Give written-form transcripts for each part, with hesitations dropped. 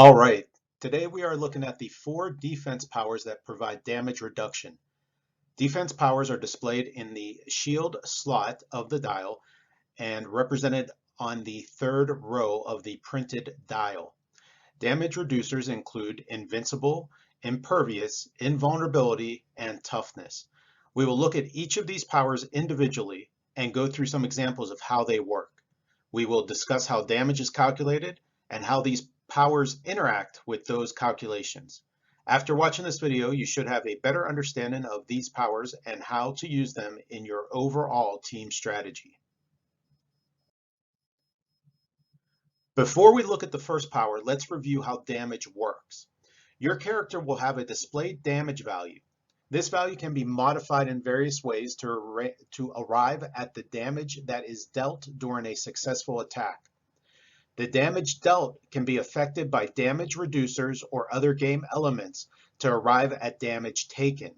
All right, today we are looking at the 4 defense powers that provide damage reduction. Defense powers are displayed in the shield slot of the dial and represented on the 3rd row of the printed dial. Damage reducers include Invincible, Impervious, Invulnerability, and Toughness. We will look at each of these powers individually and go through some examples of how they work. We will discuss how damage is calculated and how these powers interact with those calculations. After watching this video, you should have a better understanding of these powers and how to use them in your overall team strategy. Before we look at the first power, let's review how damage works. Your character will have a displayed damage value. This value can be modified in various ways to arrive at the damage that is dealt during a successful attack. The damage dealt can be affected by damage reducers or other game elements to arrive at damage taken.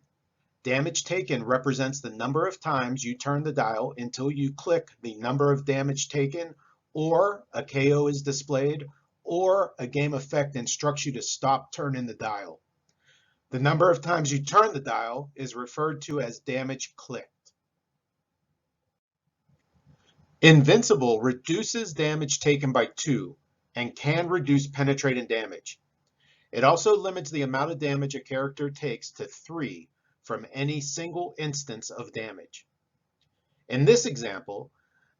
Damage taken represents the number of times you turn the dial until you click the number of damage taken, or a KO is displayed, or a game effect instructs you to stop turning the dial. The number of times you turn the dial is referred to as damage clicked. Invincible reduces damage taken by 2 and can reduce penetrating damage. It also limits the amount of damage a character takes to 3 from any single instance of damage. In this example,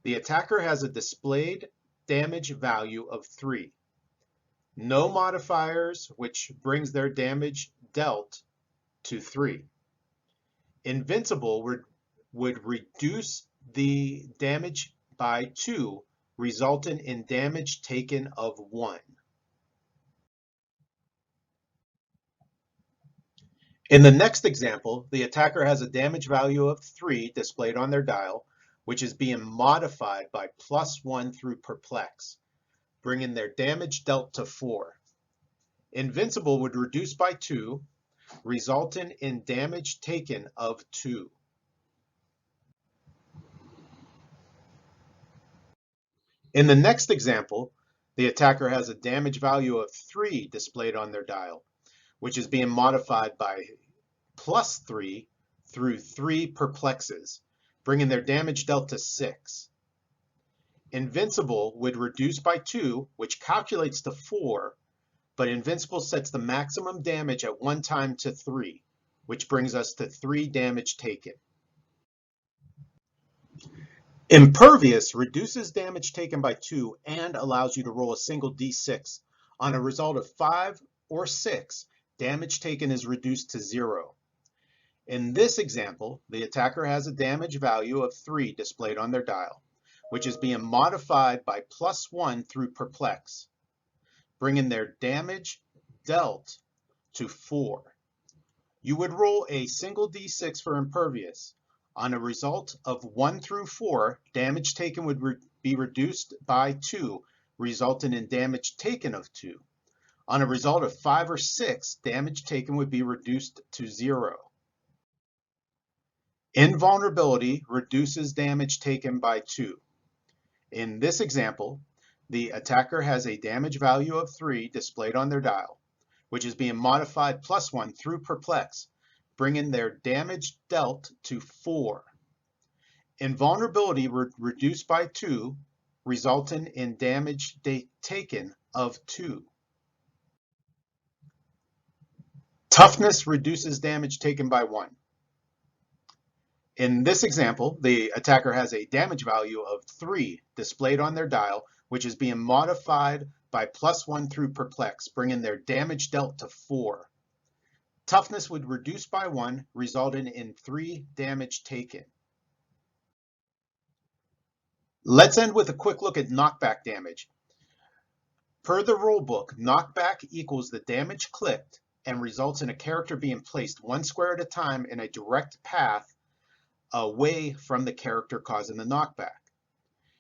the attacker has a displayed damage value of 3. No modifiers, which brings their damage dealt to 3. Invincible would reduce the damage by 2, resulting in damage taken of 1. In the next example, the attacker has a damage value of 3 displayed on their dial, which is being modified by +1 through Perplex, bringing their damage dealt to 4. Invincible would reduce by 2, resulting in damage taken of 2. In the next example, the attacker has a damage value of 3 displayed on their dial, which is being modified by +3 through 3 perplexes, bringing their damage dealt to 6. Invincible would reduce by 2, which calculates to 4, but Invincible sets the maximum damage at one time to 3, which brings us to 3 damage taken. Impervious reduces damage taken by 2 and allows you to roll a single d6. On a result of 5 or 6, damage taken is reduced to 0. In this example, the attacker has a damage value of 3 displayed on their dial, which is being modified by +1 through Perplex, bringing their damage dealt to 4. You would roll a single d6 for Impervious. On a result of 1 through 4, damage taken would be reduced by 2, resulting in damage taken of 2. On a result of 5 or 6, damage taken would be reduced to 0. Invulnerability reduces damage taken by 2. In this example, the attacker has a damage value of 3 displayed on their dial, which is being modified +1 through Perplex, bringing their damage dealt to 4. Invulnerability reduced by 2, resulting in damage taken of 2. Toughness reduces damage taken by 1. In this example, the attacker has a damage value of 3 displayed on their dial, which is being modified by +1 through Perplex, bringing their damage dealt to 4. Toughness would reduce by 1, resulting in 3 damage taken. Let's end with a quick look at knockback damage. Per the rulebook, knockback equals the damage clicked and results in a character being placed 1 square at a time in a direct path away from the character causing the knockback.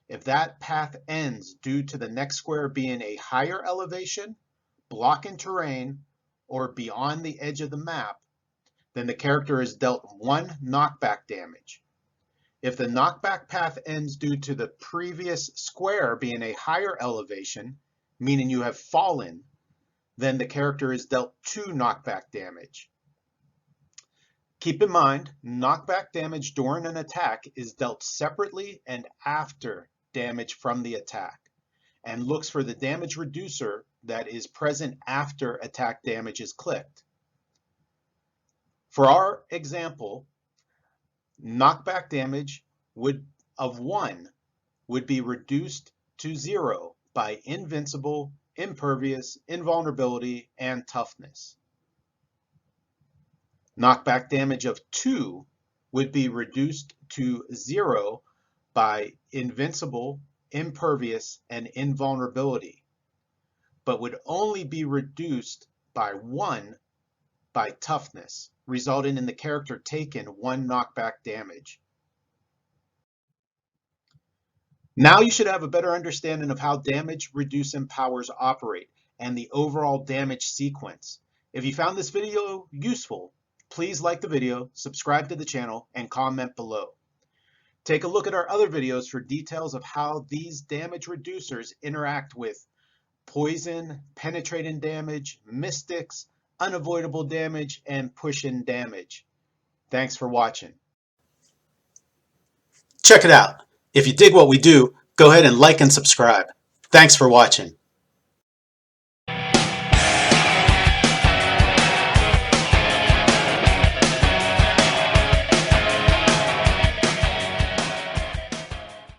If that path ends due to the next square being a higher elevation, blocking terrain, or beyond the edge of the map, then the character is dealt 1 knockback damage. If the knockback path ends due to the previous square being a higher elevation, meaning you have fallen, then the character is dealt 2 knockback damage. Keep in mind, knockback damage during an attack is dealt separately and after damage from the attack, and looks for the damage reducer that is present after attack damage is clicked. For our example, knockback damage of 1 would be reduced to 0 by Invincible, Impervious, Invulnerability, and Toughness. Knockback damage of 2 would be reduced to 0 by Invincible, Impervious, and Invulnerability, but would only be reduced by 1 by Toughness, resulting in the character taking 1 knockback damage. Now you should have a better understanding of how damage reducing powers operate and the overall damage sequence. If you found this video useful, please like the video, subscribe to the channel, and comment below. Take a look at our other videos for details of how these damage reducers interact with poison, penetrating damage, mystics, unavoidable damage, and push-in damage. Thanks for watching. Check it out. If you dig what we do, go ahead and like and subscribe. Thanks for watching.